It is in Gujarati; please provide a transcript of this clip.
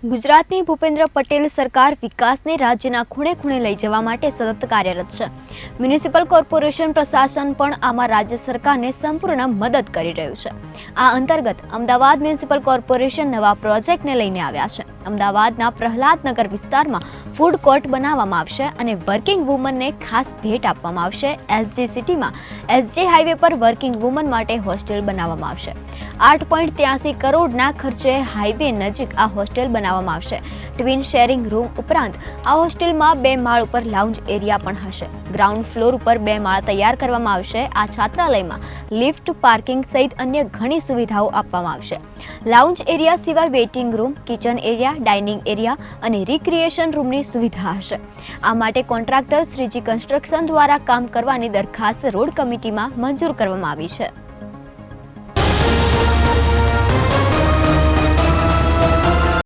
ગુજરાતની ભૂપેન્દ્ર પટેલ સરકાર વિકાસને રાજ્યના ખૂણે ખૂણે લઈ જવા માટે સતત કાર્યરત છે। મ્યુનિસિપલ કોર્પોરેશન પ્રશાસન પણ આમાં રાજ્ય સરકારને સંપૂર્ણ મદદ કરી રહ્યું છે। આ અંતર્ગત અમદાવાદ મ્યુનિસિપલ કોર્પોરેશન નવા પ્રોજેક્ટને લઈને આવ્યા છે। અમદાવાદના પ્રહલાદનગર વિસ્તારમાં ફૂડ કોર્ટ બનાવવામાં આવશે અને વર્કિંગ વુમનને ખાસ ભેટ આપવામાં આવશે। એસજી સિટીમાં એસજી હાઈવે પર વર્કિંગ વુમન માટે હોસ્ટેલ બનાવવામાં આવશે। 8.83 કરોડના ખર્ચે હાઈવે નજીક આ હોસ્ટેલ બનાવવામાં આવશે। ટ્વિન શેરિંગ રૂમ ઉપરાંત આ હોસ્ટેલમાં 2 માળ ઉપર લાઉન્જ એરિયા પણ હશે। ગ્રાઉન્ડ ફ્લોર ઉપર 2 માળ તૈયાર કરવામાં આવશે। આ છાત્રાલયમાં લિફ્ટ, પાર્કિંગ સહિત અન્ય ઘણી સુવિધાઓ આપવામાં આવશે। લાઉન્જ એરિયા સિવાય waiting room, kitchen area, dining area અને રિક્રિએશન રૂમની સુવિધા હશે। આ માટે કોન્ટ્રાક્ટર શ્રીજી કન્સ્ટ્રક્શન દ્વારા કામ કરવાની દરખાસ્ત રોડ કમિટીમાં મંજૂર કરવામાં આવી છે।